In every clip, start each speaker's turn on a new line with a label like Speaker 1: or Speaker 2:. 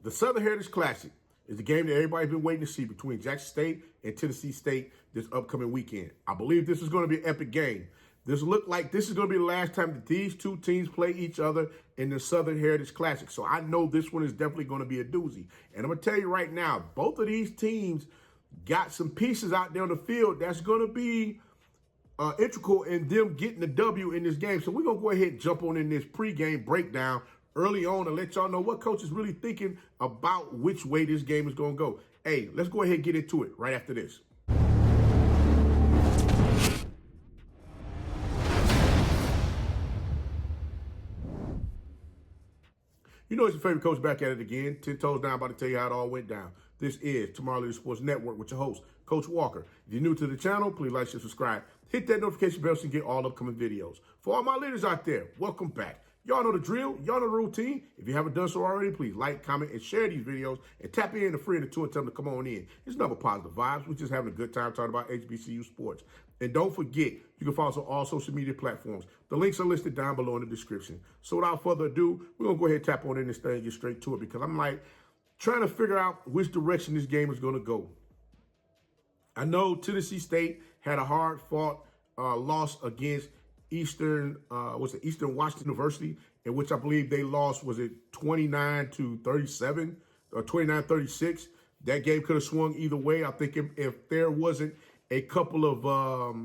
Speaker 1: The Southern Heritage Classic is the game that everybody's been waiting to see between Jackson State and Tennessee State this upcoming weekend. I believe this is going to be an epic game. This looked like this is going to be the last time that these two teams play each other in the Southern Heritage Classic. So I know this one is definitely going to be a doozy. And I'm going to tell you right now, both of these teams got some pieces out there on the field that's going to be integral in them getting the W in this game. So we're going to go ahead and jump on in this pregame breakdown early on and let y'all know what coach is really thinking about which way this game is going to go. Hey, let's go ahead and get into it right after this. You know it's your favorite coach back at it again. 10 toes down, about to tell you how it all went down. This is Tomorrow Leader Sports Network with your host, Coach Walker. If you're new to the channel, please like, share, subscribe. Hit that notification bell so you get all upcoming videos. For all my leaders out there, welcome back. Y'all know the drill. Y'all know the routine. If you haven't done so already, please like, comment, and share these videos. And tap in a friend or two and tell them to come on in. It's nothing but positive vibes. We're just having a good time talking about HBCU sports. And don't forget, you can follow us on all social media platforms. The links are listed down below in the description. So without further ado, we're going to go ahead and tap on in this thing and get straight to it because I'm like trying to figure out which direction this game is going to go. I know Tennessee State had a hard-fought loss against Eastern Washington University, in which I believe they lost, was it 29-37 or 29-36? That game could have swung either way. I think if there wasn't a couple of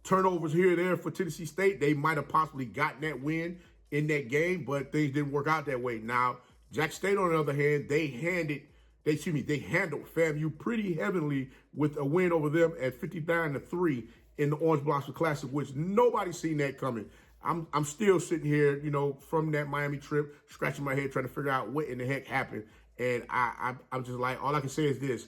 Speaker 1: turnovers here and there for Tennessee State, they might have possibly gotten that win in that game, but things didn't work out that way. Now, Jackson State, on the other hand, they handled FAMU pretty heavily with a win over them at 59-3 in the Orange Blossom Classic, which nobody's seen that coming. I'm still sitting here, you know, from that Miami trip, scratching my head trying to figure out what in the heck happened. And I'm just like, all I can say is this.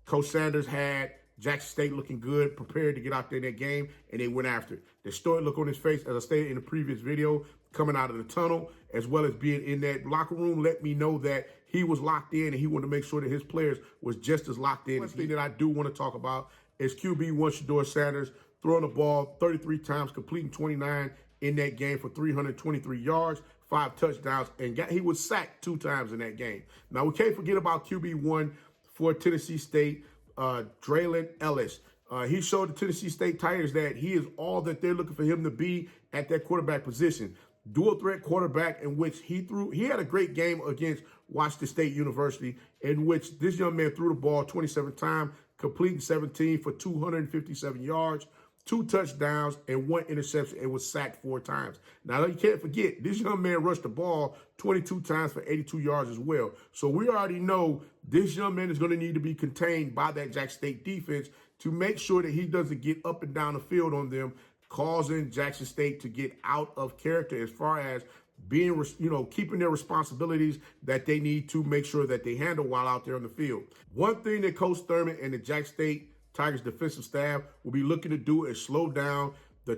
Speaker 1: Coach Sanders had Jackson State looking good, prepared to get out there in that game, and they went after it. The stoic look on his face, as I stated in the previous video, coming out of the tunnel, as well as being in that locker room, let me know that he was locked in and he wanted to make sure that his players was just as locked in. One thing that I do want to talk about is QB1 Shedeur Sanders throwing the ball 33 times, completing 29 in that game for 323 yards, 5 touchdowns, and he was sacked 2 times in that game. Now, we can't forget about QB1 for Tennessee State, Draylen Ellis. He showed the Tennessee State Tigers that he is all that they're looking for him to be at that quarterback position. Dual threat quarterback in which he had a great game against Washington State University, in which this young man threw the ball 27 times, completing 17 for 257 yards, 2 touchdowns, and 1 interception, and was sacked 4 times. Now, you can't forget, this young man rushed the ball 22 times for 82 yards as well. So we already know this young man is going to need to be contained by that Jackson State defense to make sure that he doesn't get up and down the field on them, causing Jackson State to get out of character as far as being, keeping their responsibilities that they need to make sure that they handle while out there on the field. One thing that Coach Thurman and the Jackson State Tigers defensive staff will be looking to do is slow down the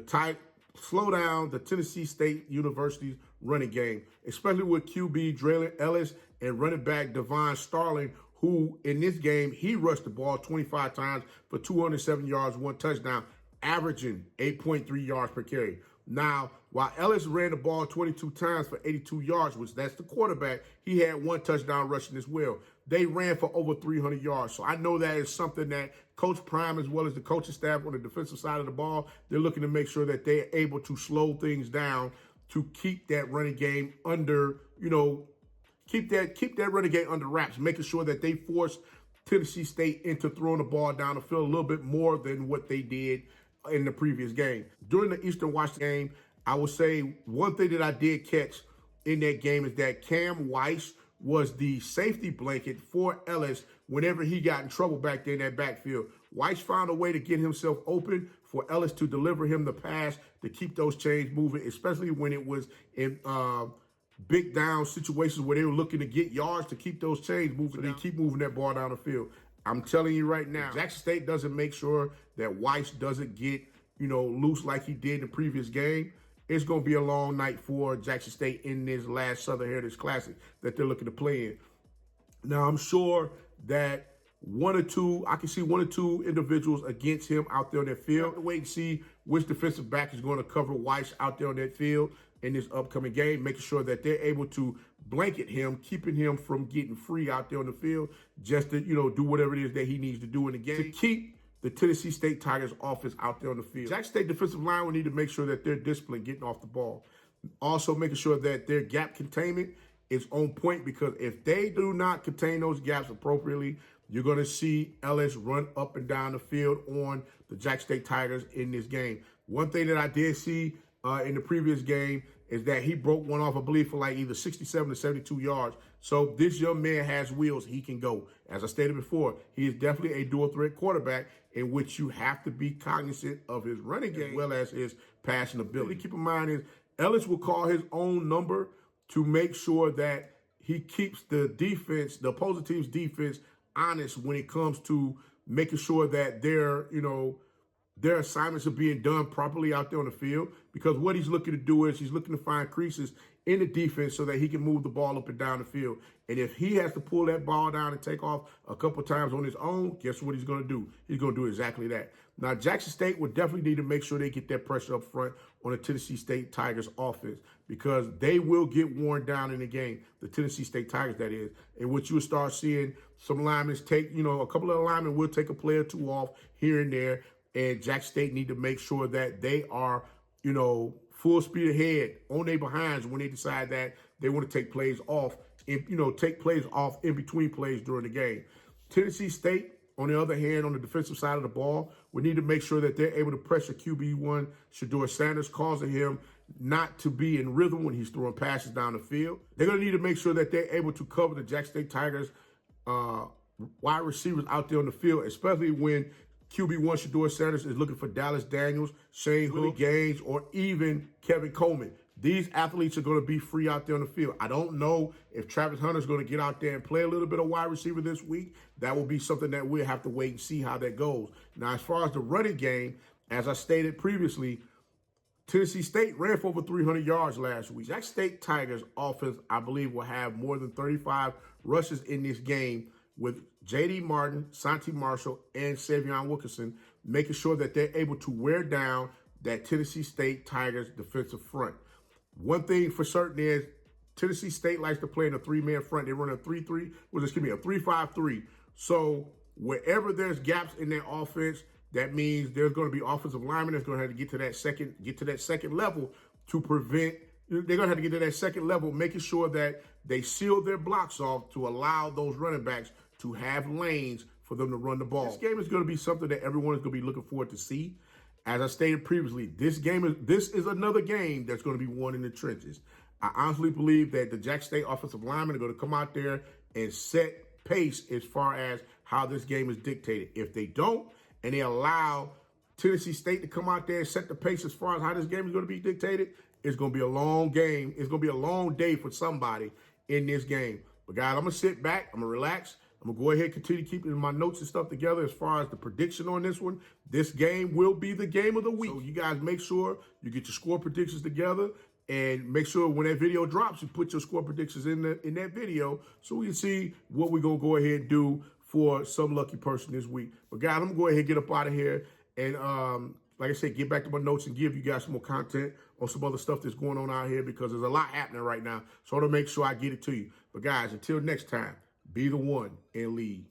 Speaker 1: Tennessee State University's running game, especially with QB Draylen Ellis and running back Devon Starling, who in this game, he rushed the ball 25 times for 207 yards, 1 touchdown, averaging 8.3 yards per carry. Now, while Ellis ran the ball 22 times for 82 yards, which that's the quarterback, he had 1 touchdown rushing as well. They ran for over 300 yards. So I know that is something that Coach Prime, as well as the coaching staff on the defensive side of the ball, they're looking to make sure that they're able to slow things down to keep that running game under, keep that running game under wraps, making sure that they force Tennessee State into throwing the ball down the field a little bit more than what they did in the previous game. During the Eastern Washington game, I would say one thing that I did catch in that game is that Cam Weiss was the safety blanket for Ellis whenever he got in trouble back there in that backfield. Weiss found a way to get himself open for Ellis to deliver him the pass to keep those chains moving, especially when it was in big down situations where they were looking to get yards to keep those chains moving. They keep moving that ball down the field. I'm telling you right now, Jackson State doesn't make sure that Weiss doesn't get, loose like he did in the previous game. It's going to be a long night for Jackson State in this last Southern Heritage Classic that they're looking to play in. Now, I'm sure that I can see 1 or 2 individuals against him out there on that field. Wait and see which defensive back is going to cover Weiss out there on that field. in this upcoming game, making sure that they're able to blanket him, keeping him from getting free out there on the field, just to, do whatever it is that he needs to do in the game to keep the Tennessee State Tigers offense out there on the field. Jackson State defensive line will need to make sure that they're disciplined getting off the ball. Also making sure that their gap containment is on point, because if they do not contain those gaps appropriately, you're going to see Ellis run up and down the field on the Jackson State Tigers in this game. One thing that I did see in the previous game is that he broke one off, I believe, for like either 67 or 72 yards. So this young man has wheels. He can go. As I stated before, he is definitely a dual threat quarterback in which you have to be cognizant of his running game as well as his passing ability. Keep in mind is Ellis will call his own number to make sure that he keeps the defense, the opposing team's defense, honest when it comes to making sure that their assignments are being done properly out there on the field, because what he's looking to do is he's looking to find creases in the defense so that he can move the ball up and down the field. And if he has to pull that ball down and take off a couple times on his own, guess what he's going to do? He's going to do exactly that. Now, Jackson State would definitely need to make sure they get that pressure up front on the Tennessee State Tigers offense, because they will get worn down in the game, the Tennessee State Tigers, that is, in which you will start seeing some linemen take, a couple of linemen will take a play or two off here and there. And Jackson State need to make sure that they are, full speed ahead on their behinds when they decide that they want to take plays off, take plays off in between plays during the game. Tennessee State, on the other hand, on the defensive side of the ball, we need to make sure that they're able to pressure QB1 Shedeur Sanders, causing him not to be in rhythm when he's throwing passes down the field. They're going to need to make sure that they're able to cover the Jackson State Tigers wide receivers out there on the field, especially when QB1 Shedeur Sanders is looking for Dallas Daniels, Shane Hook, Gaines, or even Kevin Coleman. These athletes are going to be free out there on the field. I don't know if Travis Hunter's going to get out there and play a little bit of wide receiver this week. That will be something that we'll have to wait and see how that goes. Now, as far as the running game, as I stated previously, Tennessee State ran for over 300 yards last week. Jackson State Tigers offense, I believe, will have more than 35 rushes in this game, with J.D. Martin, Santi Marshall, and Savion Wilkinson making sure that they're able to wear down that Tennessee State Tigers defensive front. One thing for certain is Tennessee State likes to play in a three-man front. They run a 3-5-3. So wherever there's gaps in their offense, that means there's going to be offensive linemen that's going to have to get to that second level to prevent. They're going to have to get to that second level, making sure that they seal their blocks off to allow those running backs to have lanes for them to run the ball. This game is going to be something that everyone is going to be looking forward to see. As I stated previously, this is another game that's going to be won in the trenches. I honestly believe that the Jackson State offensive linemen are going to come out there and set pace as far as how this game is dictated. If they don't, and they allow Tennessee State to come out there and set the pace as far as how this game is going to be dictated, it's going to be a long game. It's going to be a long day for somebody in this game. But, guys, I'm going to sit back. I'm going to relax. I'm going to go ahead and continue keeping my notes and stuff together as far as the prediction on this one. This game will be the game of the week. So you guys make sure you get your score predictions together, and make sure when that video drops, you put your score predictions in that video so we can see what we're going to go ahead and do for some lucky person this week. But, guys, I'm going to go ahead and get up out of here and, like I said, get back to my notes and give you guys some more content on some other stuff that's going on out here, because there's a lot happening right now. So I want to make sure I get it to you. But, guys, until next time, be the one and lead.